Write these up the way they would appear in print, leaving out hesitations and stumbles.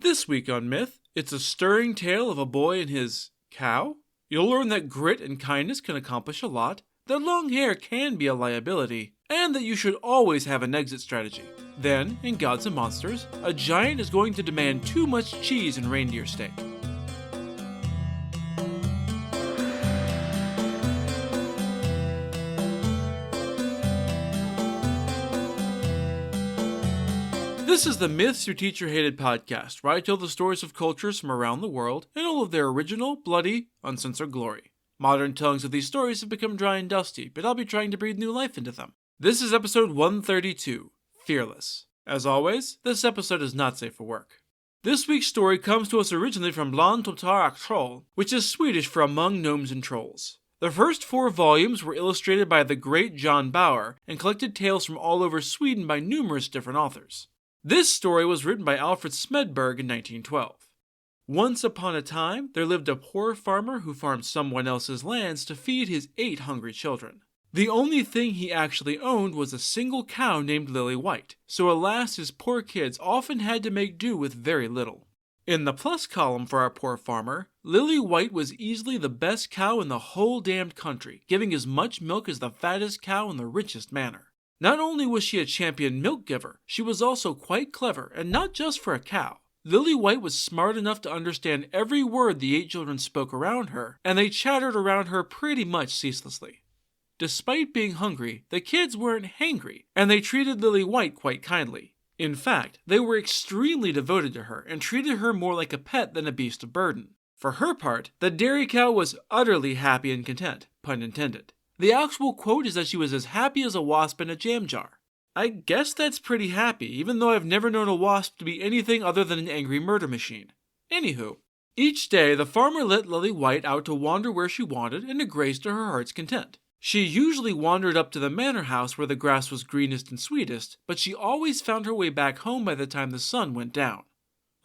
This week on Myth, it's a stirring tale of a boy and his cow. You'll learn that grit and kindness can accomplish a lot, that long hair can be a liability, and that you should always have an exit strategy. Then, in Gods and Monsters, a giant is going to demand too much cheese and reindeer steak. This is the Myths Your Teacher Hated podcast, where I tell the stories of cultures from around the world in all of their original, bloody, uncensored glory. Modern tellings of these stories have become dry and dusty, but I'll be trying to breathe new life into them. This is episode 132, Fearless. As always, this episode is not safe for work. This week's story comes to us originally from Bland Totar Troll, which is Swedish for Among Gnomes and Trolls. The first 4 volumes were illustrated by the great John Bauer and collected tales from all over Sweden by numerous different authors. This story was written by Alfred Smedberg in 1912. Once upon a time, there lived a poor farmer who farmed someone else's lands to feed his 8 hungry children. The only thing he actually owned was a single cow named Lily White, so alas, his poor kids often had to make do with very little. In the plus column for our poor farmer, Lily White was easily the best cow in the whole damned country, giving as much milk as the fattest cow in the richest manner. Not only was she a champion milk giver, she was also quite clever, and not just for a cow. Lily White was smart enough to understand every word the 8 children spoke around her, and they chattered around her pretty much ceaselessly. Despite being hungry, the kids weren't hangry, and they treated Lily White quite kindly. In fact, they were extremely devoted to her, and treated her more like a pet than a beast of burden. For her part, the dairy cow was utterly happy and content, pun intended. The actual quote is that she was as happy as a wasp in a jam jar. I guess that's pretty happy, even though I've never known a wasp to be anything other than an angry murder machine. Anywho, each day the farmer let Lily White out to wander where she wanted and to graze to her heart's content. She usually wandered up to the manor house where the grass was greenest and sweetest, but she always found her way back home by the time the sun went down.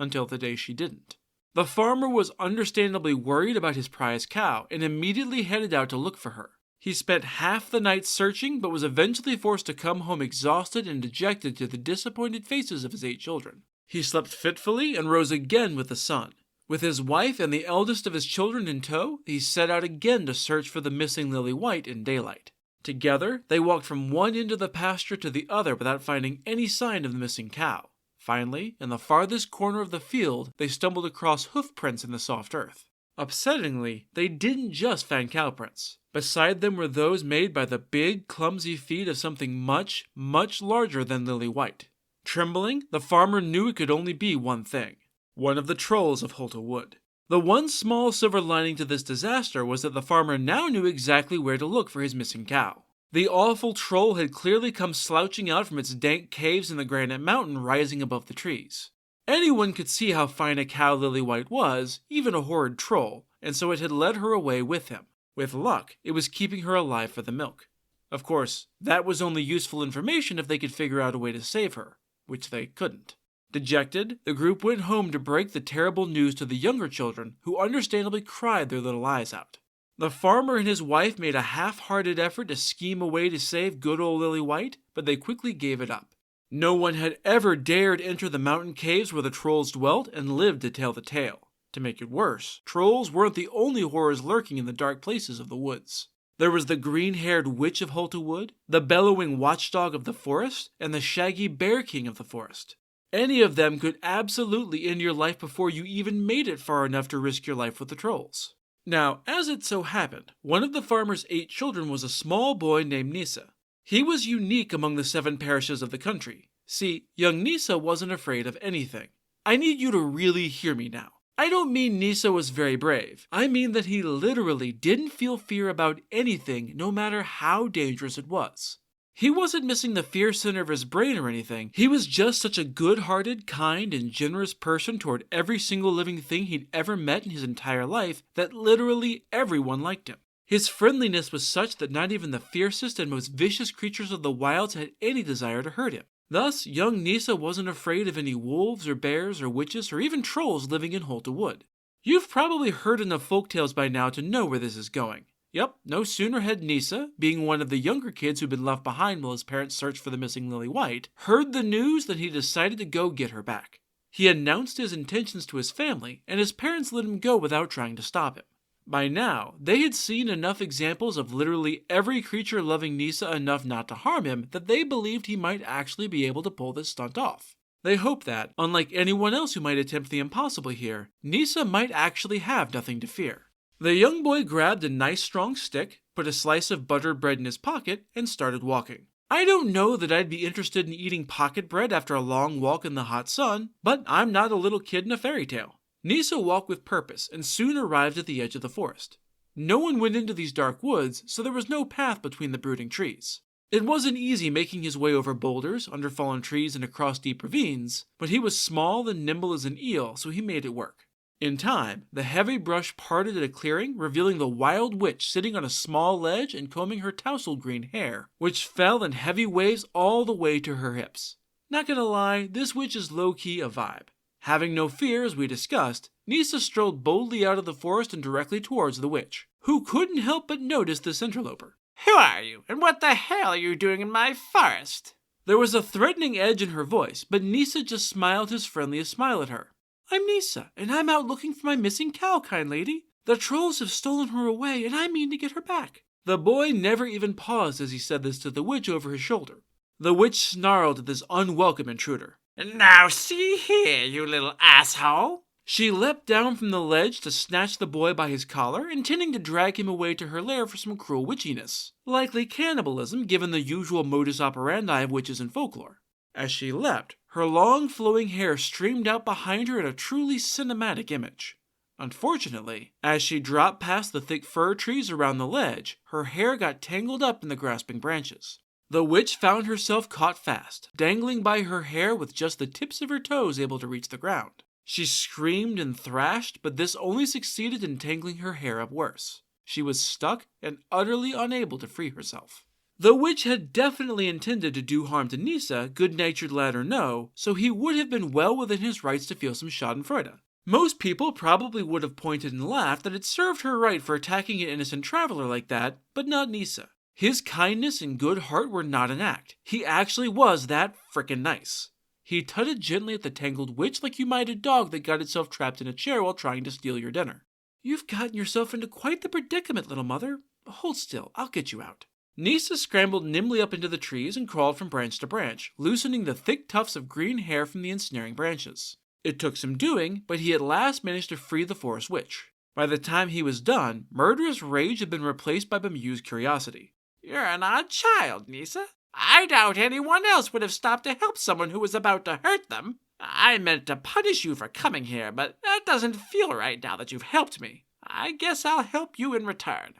Until the day she didn't. The farmer was understandably worried about his prized cow and immediately headed out to look for her. He spent half the night searching, but was eventually forced to come home exhausted and dejected to the disappointed faces of his 8 children. He slept fitfully and rose again with the sun. With his wife and the eldest of his children in tow, he set out again to search for the missing Lily White in daylight. Together, they walked from one end of the pasture to the other without finding any sign of the missing cow. Finally, in the farthest corner of the field, they stumbled across hoof prints in the soft earth. Upsettingly, they didn't just find cow prints. Beside them were those made by the big, clumsy feet of something much, much larger than Lily White. Trembling, the farmer knew it could only be one thing. One of the trolls of Holte Wood. The one small silver lining to this disaster was that the farmer now knew exactly where to look for his missing cow. The awful troll had clearly come slouching out from its dank caves in the granite mountain rising above the trees. Anyone could see how fine a cow Lily White was, even a horrid troll, and so it had led her away with him. With luck, it was keeping her alive for the milk. Of course, that was only useful information if they could figure out a way to save her, which they couldn't. Dejected, the group went home to break the terrible news to the younger children, who understandably cried their little eyes out. The farmer and his wife made a half-hearted effort to scheme a way to save good old Lily White, but they quickly gave it up. No one had ever dared enter the mountain caves where the trolls dwelt and lived to tell the tale. To make it worse, trolls weren't the only horrors lurking in the dark places of the woods. There was the green-haired witch of Holte Wood, the bellowing watchdog of the forest, and the shaggy bear king of the forest. Any of them could absolutely end your life before you even made it far enough to risk your life with the trolls. Now, as it so happened, one of the farmer's 8 children was a small boy named Nisa. He was unique among the 7 parishes of the country. See, young Nisa wasn't afraid of anything. I need you to really hear me now. I don't mean Nisa was very brave. I mean that he literally didn't feel fear about anything, no matter how dangerous it was. He wasn't missing the fear center of his brain or anything. He was just such a good-hearted, kind, and generous person toward every single living thing he'd ever met in his entire life that literally everyone liked him. His friendliness was such that not even the fiercest and most vicious creatures of the wilds had any desire to hurt him. Thus, young Nisa wasn't afraid of any wolves or bears or witches or even trolls living in Holte Wood. You've probably heard enough folktales by now to know where this is going. Yep, no sooner had Nisa, being one of the younger kids who'd been left behind while his parents searched for the missing Lily White, heard the news than he decided to go get her back. He announced his intentions to his family, and his parents let him go without trying to stop him. By now, they had seen enough examples of literally every creature loving Nisa enough not to harm him that they believed he might actually be able to pull this stunt off. They hoped that, unlike anyone else who might attempt the impossible here, Nisa might actually have nothing to fear. The young boy grabbed a nice strong stick, put a slice of buttered bread in his pocket, and started walking. I don't know that I'd be interested in eating pocket bread after a long walk in the hot sun, but I'm not a little kid in a fairy tale. Nisa walked with purpose and soon arrived at the edge of the forest. No one went into these dark woods, so there was no path between the brooding trees. It wasn't easy making his way over boulders, under fallen trees, and across deep ravines, but he was small and nimble as an eel, so he made it work. In time, the heavy brush parted at a clearing, revealing the wild witch sitting on a small ledge and combing her tousled green hair, which fell in heavy waves all the way to her hips. Not gonna lie, this witch is low-key a vibe. Having no fear, as we discussed, Nisa strolled boldly out of the forest and directly towards the witch, who couldn't help but notice this interloper. Who are you, and what the hell are you doing in my forest? There was a threatening edge in her voice, but Nisa just smiled his friendliest smile at her. I'm Nisa, and I'm out looking for my missing cow, kind lady. The trolls have stolen her away, and I mean to get her back. The boy never even paused as he said this to the witch over his shoulder. The witch snarled at this unwelcome intruder. Now see here, you little asshole. She leapt down from the ledge to snatch the boy by his collar, intending to drag him away to her lair for some cruel witchiness. Likely cannibalism, given the usual modus operandi of witches in folklore. As she leapt, her long flowing hair streamed out behind her in a truly cinematic image. Unfortunately, as she dropped past the thick fir trees around the ledge, her hair got tangled up in the grasping branches. The witch found herself caught fast, dangling by her hair with just the tips of her toes able to reach the ground. She screamed and thrashed, but this only succeeded in tangling her hair up worse. She was stuck and utterly unable to free herself. The witch had definitely intended to do harm to Nisa, good-natured lad or no, so he would have been well within his rights to feel some schadenfreude. Most people probably would have pointed and laughed that it served her right for attacking an innocent traveler like that, but not Nisa. His kindness and good heart were not an act. He actually was that frickin' nice. He tutted gently at the tangled witch like you might a dog that got itself trapped in a chair while trying to steal your dinner. You've gotten yourself into quite the predicament, little mother. Hold still, I'll get you out. Nisa scrambled nimbly up into the trees and crawled from branch to branch, loosening the thick tufts of green hair from the ensnaring branches. It took some doing, but he at last managed to free the forest witch. By the time he was done, murderous rage had been replaced by bemused curiosity. You're an odd child, Nisa. I doubt anyone else would have stopped to help someone who was about to hurt them. I meant to punish you for coming here, but that doesn't feel right now that you've helped me. I guess I'll help you in return.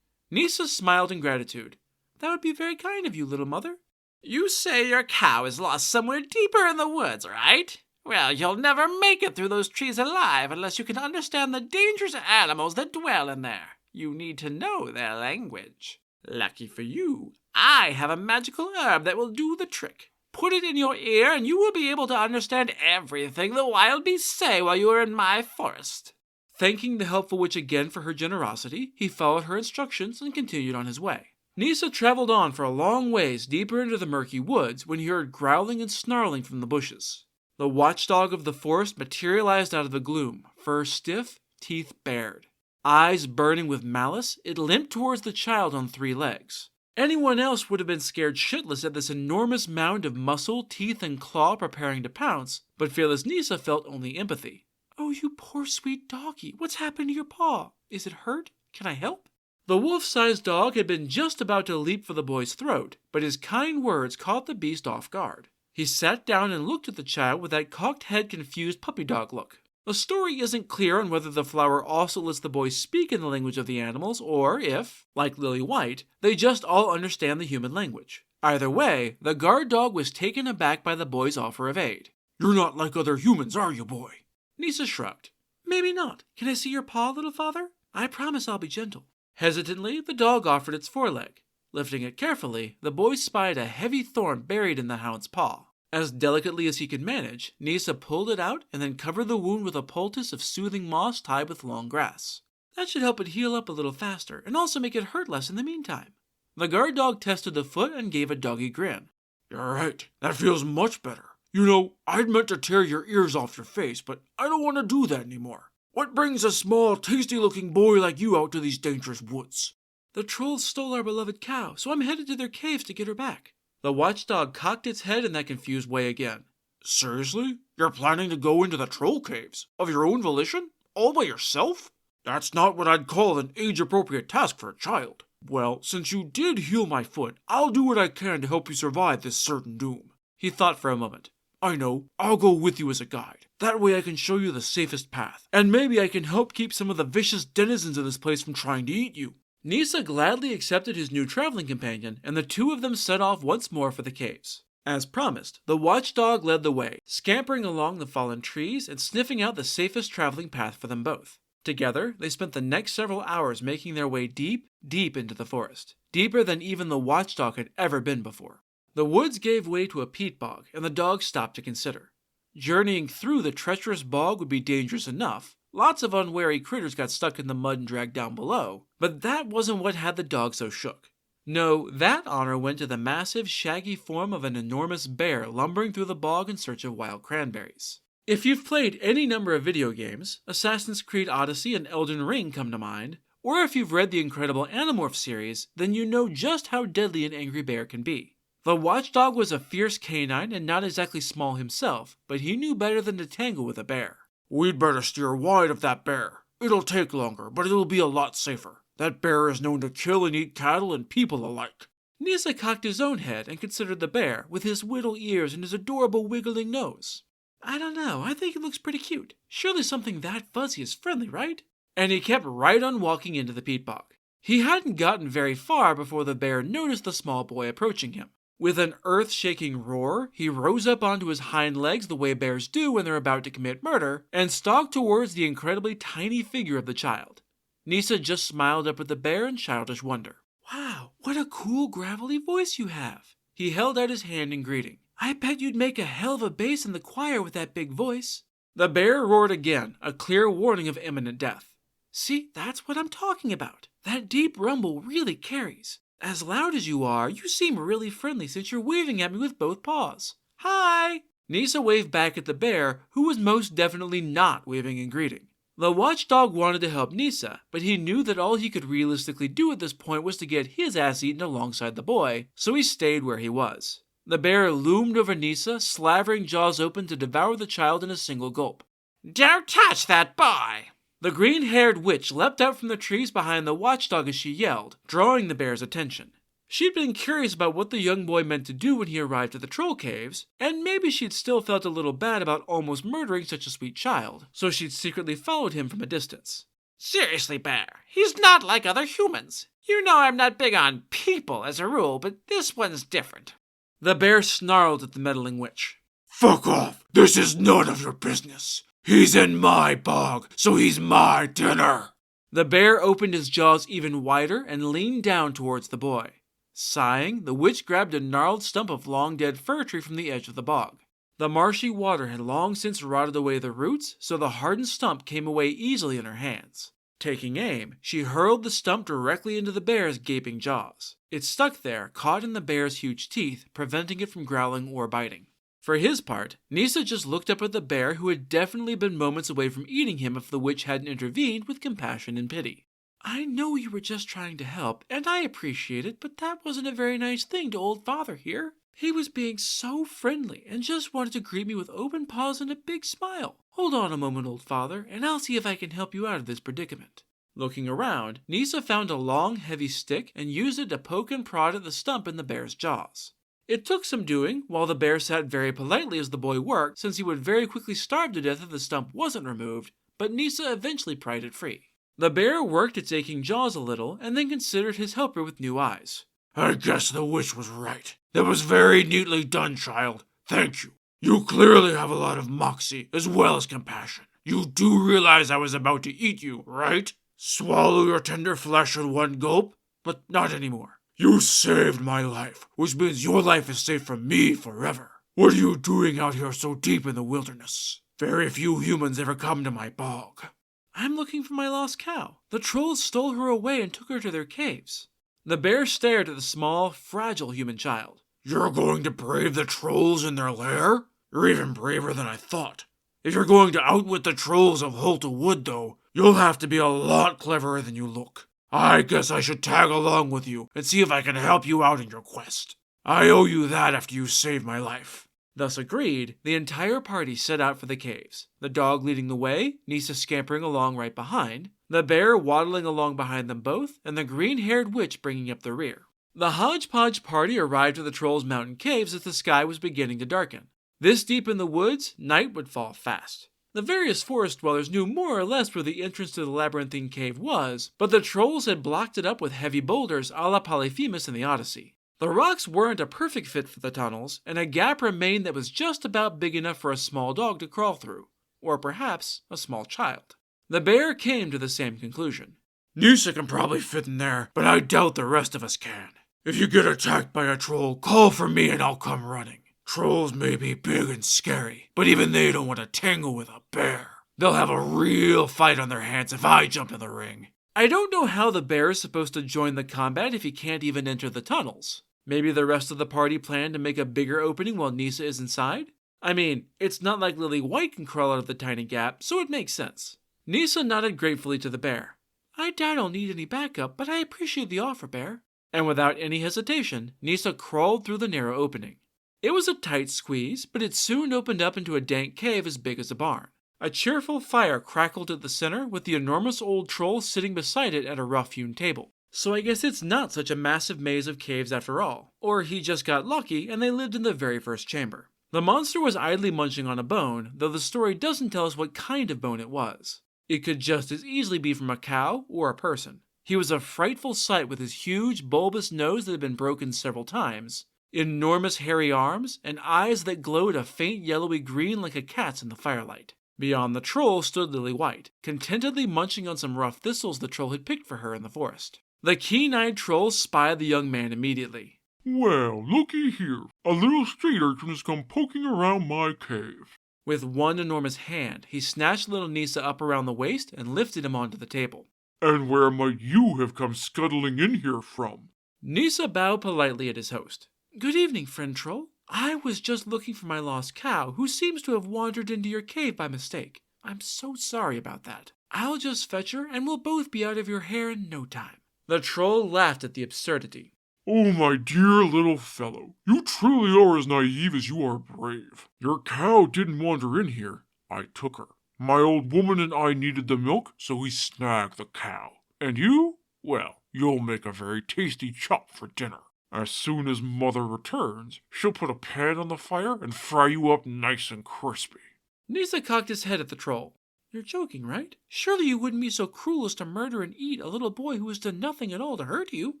Nisa smiled in gratitude. That would be very kind of you, little mother. You say your cow is lost somewhere deeper in the woods, right? Well, you'll never make it through those trees alive unless you can understand the dangerous animals that dwell in there. You need to know their language. Lucky for you, I have a magical herb that will do the trick. Put it in your ear and you will be able to understand everything the wild beasts say while you are in my forest. Thanking the helpful witch again for her generosity, he followed her instructions and continued on his way. Nisa traveled on for a long ways deeper into the murky woods when he heard growling and snarling from the bushes. The watchdog of the forest materialized out of the gloom, fur stiff, teeth bared. Eyes burning with malice, it limped towards the child on 3 legs. Anyone else would have been scared shitless at this enormous mound of muscle, teeth, and claw preparing to pounce, but fearless Nisa felt only empathy. Oh, you poor sweet doggy, what's happened to your paw? Is it hurt? Can I help? The wolf-sized dog had been just about to leap for the boy's throat, but his kind words caught the beast off guard. He sat down and looked at the child with that cocked head confused puppy dog look. The story isn't clear on whether the flower also lets the boys speak in the language of the animals, or if, like Lily White, they just all understand the human language. Either way, the guard dog was taken aback by the boy's offer of aid. You're not like other humans, are you, boy? Nisa shrugged. Maybe not. Can I see your paw, little father? I promise I'll be gentle. Hesitantly, the dog offered its foreleg. Lifting it carefully, the boy spied a heavy thorn buried in the hound's paw. As delicately as he could manage, Nisa pulled it out and then covered the wound with a poultice of soothing moss tied with long grass. That should help it heal up a little faster, and also make it hurt less in the meantime. The guard dog tested the foot and gave a doggy grin. You're right, that feels much better. You know, I'd meant to tear your ears off your face, but I don't want to do that anymore. What brings a small, tasty-looking boy like you out to these dangerous woods? The trolls stole our beloved cow, so I'm headed to their caves to get her back. The watchdog cocked its head in that confused way again. Seriously? You're planning to go into the troll caves? Of your own volition? All by yourself? That's not what I'd call an age-appropriate task for a child. Well, since you did heal my foot, I'll do what I can to help you survive this certain doom. He thought for a moment. I know, I'll go with you as a guide. That way I can show you the safest path, and maybe I can help keep some of the vicious denizens of this place from trying to eat you. Nisa gladly accepted his new traveling companion, and the two of them set off once more for the caves. As promised, the watchdog led the way, scampering along the fallen trees and sniffing out the safest traveling path for them both. Together, they spent the next several hours making their way deep, deep into the forest, deeper than even the watchdog had ever been before. The woods gave way to a peat bog, and the dog stopped to consider. Journeying through the treacherous bog would be dangerous enough. Lots of unwary critters got stuck in the mud and dragged down below, but that wasn't what had the dog so shook. No, that honor went to the massive, shaggy form of an enormous bear lumbering through the bog in search of wild cranberries. If you've played any number of video games, Assassin's Creed Odyssey and Elden Ring come to mind, or if you've read the incredible Animorph series, then you know just how deadly an angry bear can be. The watchdog was a fierce canine and not exactly small himself, but he knew better than to tangle with a bear. We'd better steer wide of that bear. It'll take longer, but it'll be a lot safer. That bear is known to kill and eat cattle and people alike. Nisa cocked his own head and considered the bear, with his little ears and his adorable wiggling nose. I don't know, I think it looks pretty cute. Surely something that fuzzy is friendly, right? And he kept right on walking into the peat bog. He hadn't gotten very far before the bear noticed the small boy approaching him. With an earth-shaking roar, he rose up onto his hind legs the way bears do when they're about to commit murder, and stalked towards the incredibly tiny figure of the child. Nisa just smiled up at the bear in childish wonder. Wow, what a cool gravelly voice you have. He held out his hand in greeting. I bet you'd make a hell of a bass in the choir with that big voice. The bear roared again, a clear warning of imminent death. See, that's what I'm talking about. That deep rumble really carries. As loud as you are, you seem really friendly since you're waving at me with both paws. Hi! Nisa waved back at the bear, who was most definitely not waving in greeting. The watchdog wanted to help Nisa, but he knew that all he could realistically do at this point was to get his ass eaten alongside the boy, so he stayed where he was. The bear loomed over Nisa, slavering jaws open to devour the child in a single gulp. Don't touch that boy! The green-haired witch leapt out from the trees behind the watchdog as she yelled, drawing the bear's attention. She'd been curious about what the young boy meant to do when he arrived at the troll caves, and maybe she'd still felt a little bad about almost murdering such a sweet child, so she'd secretly followed him from a distance. Seriously, Bear, he's not like other humans. You know I'm not big on people as a rule, but this one's different. The bear snarled at the meddling witch. Fuck off! This is none of your business! He's in my bog, so he's my dinner! The bear opened his jaws even wider and leaned down towards the boy. Sighing, the witch grabbed a gnarled stump of long-dead fir tree from the edge of the bog. The marshy water had long since rotted away the roots, so the hardened stump came away easily in her hands. Taking aim, she hurled the stump directly into the bear's gaping jaws. It stuck there, caught in the bear's huge teeth, preventing it from growling or biting. For his part, Nisa just looked up at the bear who had definitely been moments away from eating him if the witch hadn't intervened with compassion and pity. I know you were just trying to help, and I appreciate it, but that wasn't a very nice thing to old father here. He was being so friendly and just wanted to greet me with open paws and a big smile. Hold on a moment, old father, and I'll see if I can help you out of this predicament. Looking around, Nisa found a long, heavy stick and used it to poke and prod at the stump in the bear's jaws. It took some doing, while the bear sat very politely as the boy worked, since he would very quickly starve to death if the stump wasn't removed, but Nisa eventually pried it free. The bear worked its aching jaws a little, and then considered his helper with new eyes. I guess the witch was right. That was very neatly done, child. Thank you. You clearly have a lot of moxie, as well as compassion. You do realize I was about to eat you, right? Swallow your tender flesh in one gulp, but not anymore. You saved my life, which means your life is safe from me forever. What are you doing out here so deep in the wilderness? Very few humans ever come to my bog. I'm looking for my lost cow. The trolls stole her away and took her to their caves. The bear stared at the small, fragile human child. You're going to brave the trolls in their lair? You're even braver than I thought. If you're going to outwit the trolls of Holta Wood, though, you'll have to be a lot cleverer than you look. I guess I should tag along with you and see if I can help you out in your quest. I owe you that after you saved my life." Thus agreed, the entire party set out for the caves, the dog leading the way, Nisa scampering along right behind, the bear waddling along behind them both, and the green-haired witch bringing up the rear. The hodgepodge party arrived at the Trolls' Mountain Caves as the sky was beginning to darken. This deep in the woods, night would fall fast. The various forest dwellers knew more or less where the entrance to the labyrinthine cave was, but the trolls had blocked it up with heavy boulders a la Polyphemus in the Odyssey. The rocks weren't a perfect fit for the tunnels, and a gap remained that was just about big enough for a small dog to crawl through, or perhaps a small child. The bear came to the same conclusion. "Nisa can probably fit in there, but I doubt the rest of us can. If you get attacked by a troll, call for me and I'll come running. Trolls may be big and scary, but even they don't want to tangle with a bear. They'll have a real fight on their hands if I jump in the ring." I don't know how the bear is supposed to join the combat if he can't even enter the tunnels. Maybe the rest of the party planned to make a bigger opening while Nisa is inside? I mean, it's not like Lily White can crawl out of the tiny gap, so it makes sense. Nisa nodded gratefully to the bear. "I doubt I'll need any backup, but I appreciate the offer, bear." And without any hesitation, Nisa crawled through the narrow opening. It was a tight squeeze, but it soon opened up into a dank cave as big as a barn. A cheerful fire crackled at the center, with the enormous old troll sitting beside it at a rough-hewn table. So I guess it's not such a massive maze of caves after all. Or he just got lucky and they lived in the very first chamber. The monster was idly munching on a bone, though the story doesn't tell us what kind of bone it was. It could just as easily be from a cow or a person. He was a frightful sight with his huge, bulbous nose that had been broken several times, enormous hairy arms, and eyes that glowed a faint yellowy green like a cat's in the firelight. Beyond the troll stood Lily White, contentedly munching on some rough thistles the troll had picked for her in the forest. The keen-eyed troll spied the young man immediately. "Well, looky here. A little street urchin has come poking around my cave." With one enormous hand, he snatched little Nisa up around the waist and lifted him onto the table. "And where might you have come scuttling in here from?" Nisa bowed politely at his host. "Good evening, friend troll. I was just looking for my lost cow, who seems to have wandered into your cave by mistake. I'm so sorry about that. I'll just fetch her, and we'll both be out of your hair in no time." The troll laughed at the absurdity. "Oh, my dear little fellow, you truly are as naive as you are brave. Your cow didn't wander in here. I took her. My old woman and I needed the milk, so we snagged the cow. And you? Well, you'll make a very tasty chop for dinner. As soon as Mother returns, she'll put a pan on the fire and fry you up nice and crispy." Nisa cocked his head at the troll. "You're joking, right? Surely you wouldn't be so cruel as to murder and eat a little boy who has done nothing at all to hurt you."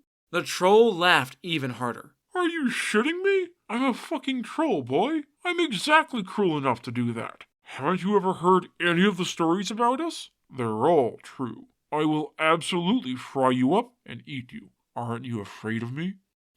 The troll laughed even harder. "Are you shitting me? I'm a fucking troll, boy. I'm exactly cruel enough to do that. Haven't you ever heard any of the stories about us? They're all true. I will absolutely fry you up and eat you. Aren't you afraid of me?"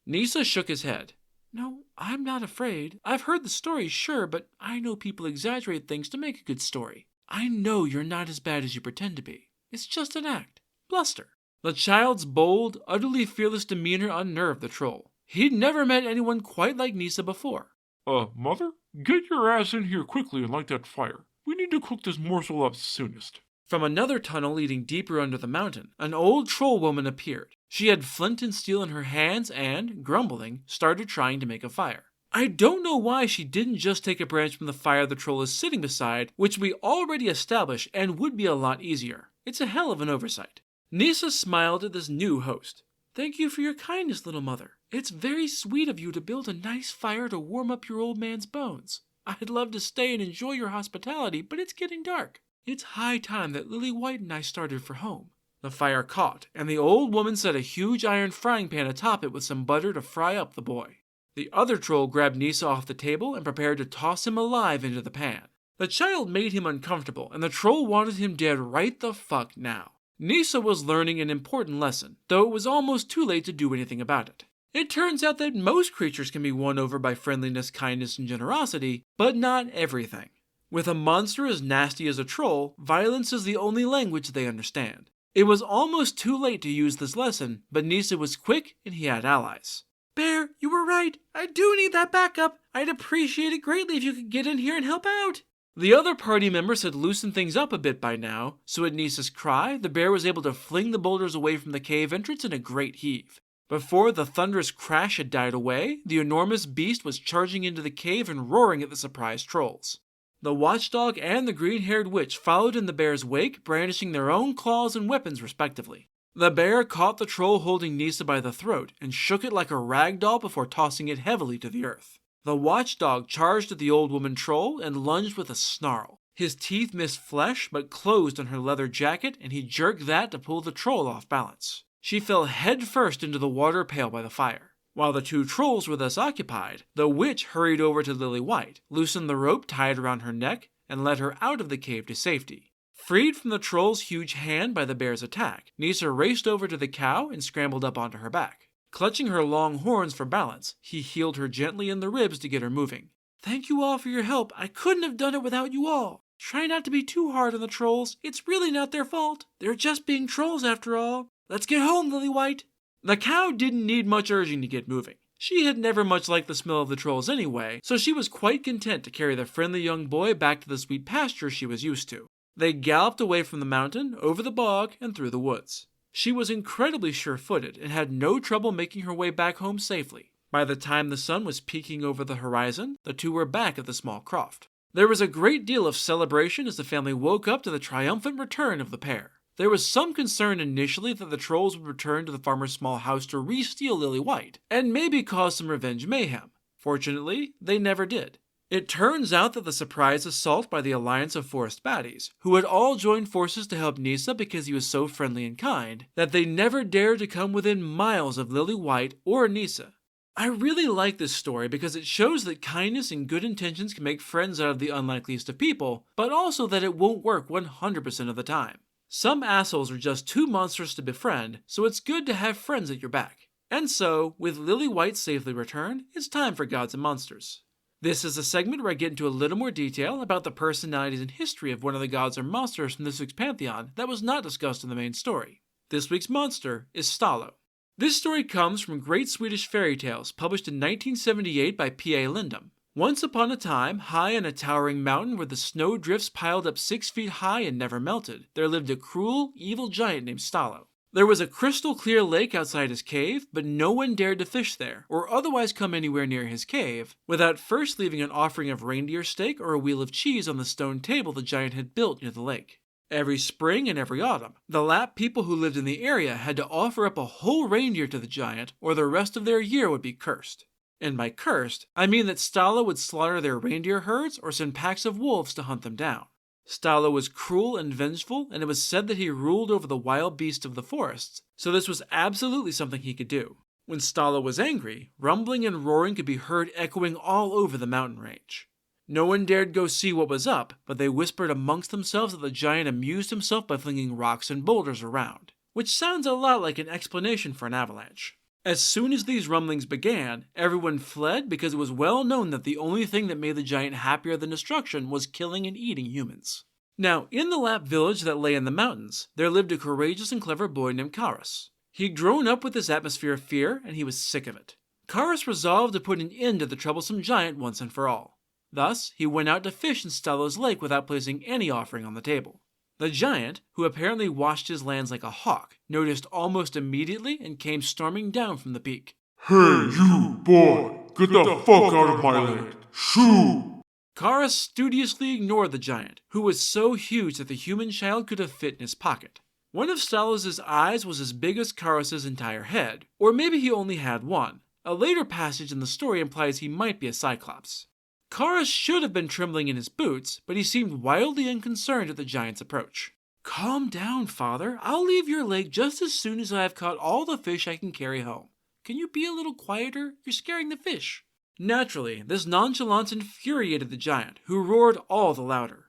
Nisa shook his head. "No, I'm not afraid. I've heard the stories, sure, but I know people exaggerate things to make a good story. I know you're not as bad as you pretend to be. It's just an act. Bluster." The child's bold, utterly fearless demeanor unnerved the troll. He'd never met anyone quite like Nisa before. Mother? Get your ass in here quickly and light that fire. We need to cook this morsel up soonest." From another tunnel leading deeper under the mountain, an old troll woman appeared. She had flint and steel in her hands and, grumbling, started trying to make a fire. I don't know why she didn't just take a branch from the fire the troll is sitting beside, which we already established and would be a lot easier. It's a hell of an oversight. Nisa smiled at this new host. "Thank you for your kindness, little mother. It's very sweet of you to build a nice fire to warm up your old man's bones. I'd love to stay and enjoy your hospitality, but it's getting dark. It's high time that Lily White and I started for home." The fire caught, and the old woman set a huge iron frying pan atop it with some butter to fry up the boy. The other troll grabbed Nisa off the table and prepared to toss him alive into the pan. The child made him uncomfortable, and the troll wanted him dead right the fuck now. Nisa was learning an important lesson, though it was almost too late to do anything about it. It turns out that most creatures can be won over by friendliness, kindness, and generosity, but not everything. With a monster as nasty as a troll, violence is the only language they understand. It was almost too late to use this lesson, but Nisa was quick and he had allies. "Bear, you were right. I do need that backup. I'd appreciate it greatly if you could get in here and help out. The other party members had loosened things up a bit by now, so at Nisa's cry, the bear was able to fling the boulders away from the cave entrance in a great heave. Before the thunderous crash had died away, the enormous beast was charging into the cave and roaring at the surprised trolls. The watchdog and the green-haired witch followed in the bear's wake, brandishing their own claws and weapons respectively. The bear caught the troll holding Nisa by the throat and shook it like a rag doll before tossing it heavily to the earth. The watchdog charged at the old woman troll and lunged with a snarl. His teeth missed flesh but closed on her leather jacket, and he jerked that to pull the troll off balance. She fell headfirst into the water pail by the fire. While the two trolls were thus occupied, the witch hurried over to Lily White, loosened the rope tied around her neck, and led her out of the cave to safety. Freed from the troll's huge hand by the bear's attack, Nisa raced over to the cow and scrambled up onto her back. Clutching her long horns for balance, he heeled her gently in the ribs to get her moving. Thank you all for your help. I couldn't have done it without you all. Try not to be too hard on the trolls. It's really not their fault. They're just being trolls after all. Let's get home, Lily White. The cow didn't need much urging to get moving. She had never much liked the smell of the trolls anyway, so she was quite content to carry the friendly young boy back to the sweet pasture she was used to. They galloped away from the mountain, over the bog, and through the woods. She was incredibly sure-footed and had no trouble making her way back home safely. By the time the sun was peeking over the horizon, the two were back at the small croft. There was a great deal of celebration as the family woke up to the triumphant return of the pair. There was some concern initially that the trolls would return to the farmer's small house to re-steal Lily White, and maybe cause some revenge mayhem. Fortunately, they never did. It turns out that the surprise assault by the Alliance of Forest Baddies, who had all joined forces to help Nisa because he was so friendly and kind, that they never dared to come within miles of Lily White or Nisa. I really like this story because it shows that kindness and good intentions can make friends out of the unlikeliest of people, but also that it won't work 100% of the time. Some assholes are just too monstrous to befriend, so it's good to have friends at your back. And so, with Lily White safely returned, it's time for Gods and Monsters. This is a segment where I get into a little more detail about the personalities and history of one of the gods or monsters from this week's pantheon that was not discussed in the main story. This week's monster is Stallo. This story comes from Great Swedish Fairy Tales, published in 1978 by P.A. Lindum. Once upon a time, high on a towering mountain where the snow drifts piled up 6 feet high and never melted, there lived a cruel, evil giant named Stallo. There was a crystal clear lake outside his cave, but no one dared to fish there, or otherwise come anywhere near his cave, without first leaving an offering of reindeer steak or a wheel of cheese on the stone table the giant had built near the lake. Every spring and every autumn, the Lapp people who lived in the area had to offer up a whole reindeer to the giant, or the rest of their year would be cursed. And by cursed, I mean that Stallo would slaughter their reindeer herds or send packs of wolves to hunt them down. Stallo was cruel and vengeful, and it was said that he ruled over the wild beasts of the forests, so this was absolutely something he could do. When Stallo was angry, rumbling and roaring could be heard echoing all over the mountain range. No one dared go see what was up, but they whispered amongst themselves that the giant amused himself by flinging rocks and boulders around, which sounds a lot like an explanation for an avalanche. As soon as these rumblings began, everyone fled because it was well known that the only thing that made the giant happier than destruction was killing and eating humans. Now, in the Lapp village that lay in the mountains, there lived a courageous and clever boy named Karas. He'd grown up with this atmosphere of fear, and he was sick of it. Karas resolved to put an end to the troublesome giant once and for all. Thus, he went out to fish in Stallo's lake without placing any offering on the table. The giant, who apparently watched his lands like a hawk, noticed almost immediately and came storming down from the peak. Hey, you, boy! Get the fuck out of my lake! Shoo! Karas studiously ignored the giant, who was so huge that the human child could have fit in his pocket. One of Stallo's eyes was as big as Karas's entire head, or maybe he only had one. A later passage in the story implies he might be a cyclops. Karas should have been trembling in his boots, but he seemed wildly unconcerned at the giant's approach. Calm down, father. I'll leave your lake just as soon as I have caught all the fish I can carry home. Can you be a little quieter? You're scaring the fish. Naturally, this nonchalance infuriated the giant, who roared all the louder.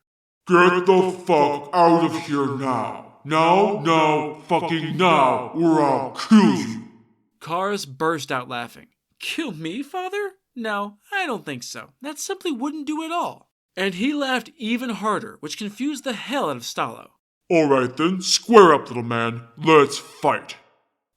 Get the fuck out of here now! Now, fucking now, or I'll kill you! Karas burst out laughing. Kill me, father? No, I don't think so. That simply wouldn't do at all. And he laughed even harder, which confused the hell out of Stallo. Alright then, square up, little man. Let's fight.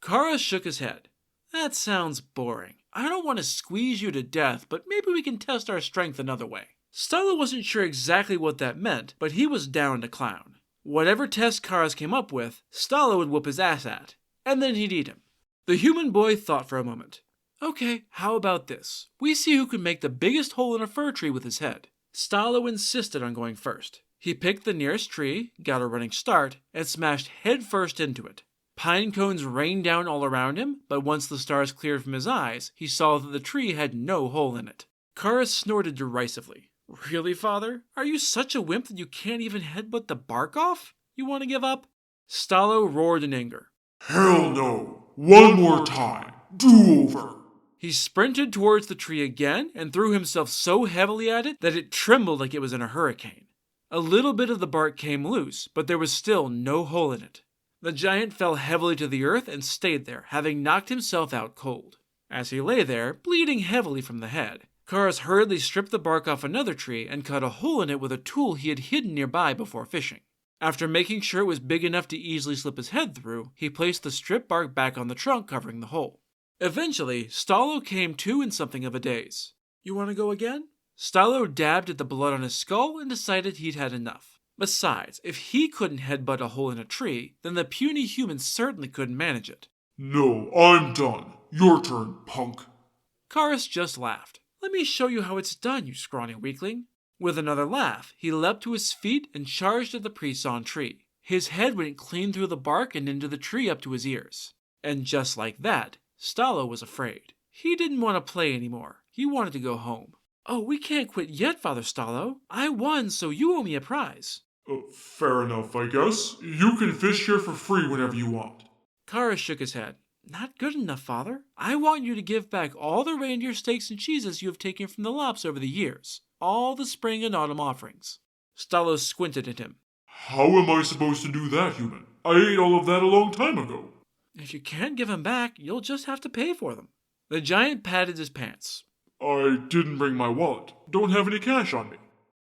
Karas shook his head. That sounds boring. I don't want to squeeze you to death, but maybe we can test our strength another way. Stalo wasn't sure exactly what that meant, but he was down to clown. Whatever test Karas came up with, Stalo would whoop his ass at, and then he'd eat him. The human boy thought for a moment. Okay, how about this? We see who can make the biggest hole in a fir tree with his head. Stalo insisted on going first. He picked the nearest tree, got a running start, and smashed headfirst into it. Pine cones rained down all around him, but once the stars cleared from his eyes, he saw that the tree had no hole in it. Karas snorted derisively. Really, father? Are you such a wimp that you can't even headbutt the bark off? You want to give up? Stalo roared in anger. Hell no. One more time. Do over. He sprinted towards the tree again and threw himself so heavily at it that it trembled like it was in a hurricane. A little bit of the bark came loose, but there was still no hole in it. The giant fell heavily to the earth and stayed there, having knocked himself out cold. As he lay there, bleeding heavily from the head, Karas hurriedly stripped the bark off another tree and cut a hole in it with a tool he had hidden nearby before fishing. After making sure it was big enough to easily slip his head through, he placed the stripped bark back on the trunk covering the hole. Eventually, Stalo came to in something of a daze. You want to go again? Stalo dabbed at the blood on his skull and decided he'd had enough. Besides, if he couldn't headbutt a hole in a tree, then the puny human certainly couldn't manage it. No, I'm done. Your turn, punk. Karas just laughed. Let me show you how it's done, you scrawny weakling. With another laugh, he leapt to his feet and charged at the pre-sawn tree. His head went clean through the bark and into the tree up to his ears. And just like that, Stalo was afraid. He didn't want to play anymore. He wanted to go home. Oh, we can't quit yet, Father Stalo. I won, so you owe me a prize. Fair enough, I guess. You can fish here for free whenever you want. Karas shook his head. Not good enough, Father. I want you to give back all the reindeer steaks and cheeses you have taken from the lops over the years. All the spring and autumn offerings. Stalo squinted at him. How am I supposed to do that, human? I ate all of that a long time ago. If you can't give them back, you'll just have to pay for them. The giant patted his pants. I didn't bring my wallet. Don't have any cash on me.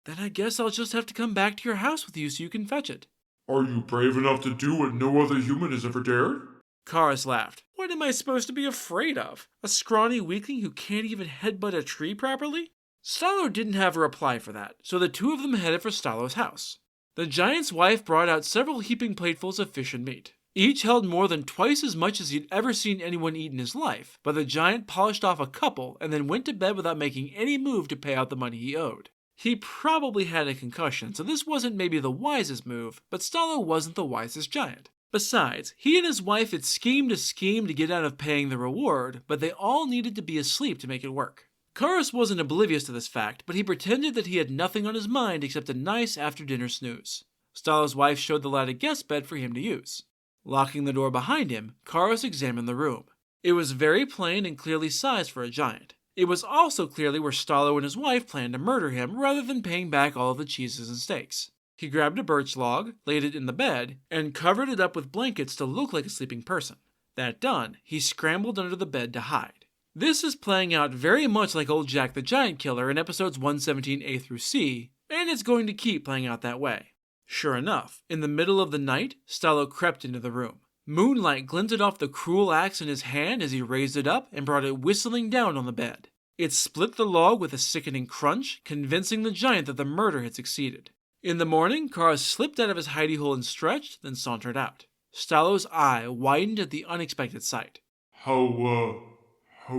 Then I guess I'll just have to come back to your house with you so you can fetch it. Are you brave enough to do what no other human has ever dared? Karas laughed. What am I supposed to be afraid of? A scrawny weakling who can't even headbutt a tree properly? Stalo didn't have a reply for that, so the two of them headed for Stalo's house. The giant's wife brought out several heaping platefuls of fish and meat. Each held more than twice as much as he'd ever seen anyone eat in his life, but the giant polished off a couple and then went to bed without making any move to pay out the money he owed. He probably had a concussion, so this wasn't maybe the wisest move, but Stalo wasn't the wisest giant. Besides, he and his wife had schemed a scheme to get out of paying the reward, but they all needed to be asleep to make it work. Karas wasn't oblivious to this fact, but he pretended that he had nothing on his mind except a nice after-dinner snooze. Stalo's wife showed the lad a guest bed for him to use. Locking the door behind him, Karas examined the room. It was very plain and clearly sized for a giant. It was also clearly where Stalo and his wife planned to murder him rather than paying back all of the cheeses and steaks. He grabbed a birch log, laid it in the bed, and covered it up with blankets to look like a sleeping person. That done, he scrambled under the bed to hide. This is playing out very much like old Jack the Giant Killer in episodes 117A through C, and it's going to keep playing out that way. Sure enough, in the middle of the night, Stalo crept into the room. Moonlight glinted off the cruel axe in his hand as he raised it up and brought it whistling down on the bed. It split the log with a sickening crunch, convincing the giant that the murder had succeeded. In the morning, Karas slipped out of his hidey hole and stretched, then sauntered out. Stalo's eye widened at the unexpected sight. How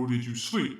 did you sleep?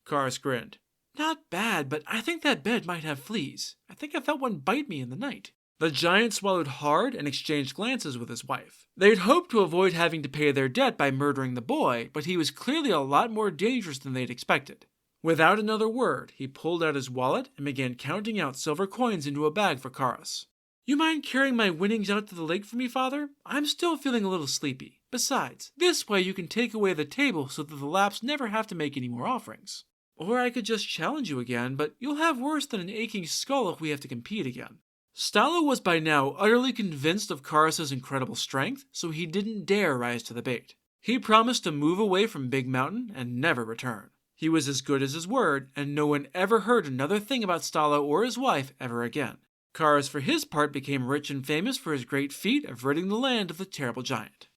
Karas grinned. Not bad, but I think that bed might have fleas. I think I felt one bite me in the night. The giant swallowed hard and exchanged glances with his wife. They'd hoped to avoid having to pay their debt by murdering the boy, but he was clearly a lot more dangerous than they'd expected. Without another word, he pulled out his wallet and began counting out silver coins into a bag for Karas. You mind carrying my winnings out to the lake for me, Father? I'm still feeling a little sleepy. Besides, this way you can take away the table so that the Laps never have to make any more offerings. Or I could just challenge you again, but you'll have worse than an aching skull if we have to compete again. Stalo was by now utterly convinced of Karas's incredible strength, so he didn't dare rise to the bait. He promised to move away from Big Mountain and never return. He was as good as his word, and no one ever heard another thing about Stalo or his wife ever again. Karas, for his part, became rich and famous for his great feat of ridding the land of the terrible giant.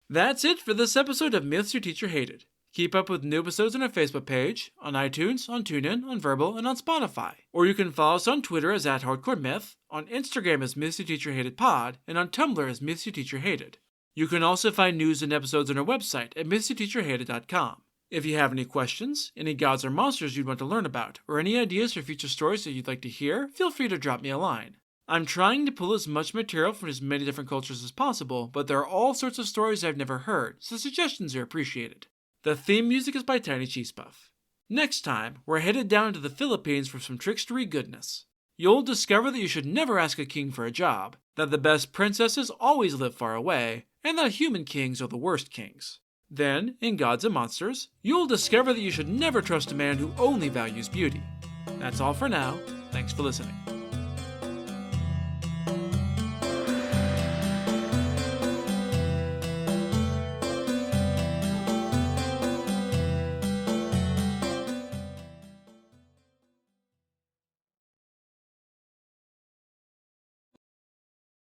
That's it for this episode of Myths Your Teacher Hated. Keep up with new episodes on our Facebook page, on iTunes, on TuneIn, on Verbal, and on Spotify. Or you can follow us on Twitter as @HardcoreMyth, on Instagram as MythsYouTeacherHatedPod, and on Tumblr as MythsYouTeacherHated. You can also find news and episodes on our website at MythsYouTeacherHated.com. If you have any questions, any gods or monsters you'd want to learn about, or any ideas for future stories that you'd like to hear, feel free to drop me a line. I'm trying to pull as much material from as many different cultures as possible, but there are all sorts of stories I've never heard, so suggestions are appreciated. The theme music is by Tiny Cheese Puff. Next time, we're headed down to the Philippines for some trickstery goodness. You'll discover that you should never ask a king for a job, that the best princesses always live far away, and that human kings are the worst kings. Then, in Gods and Monsters, you'll discover that you should never trust a man who only values beauty. That's all for now. Thanks for listening.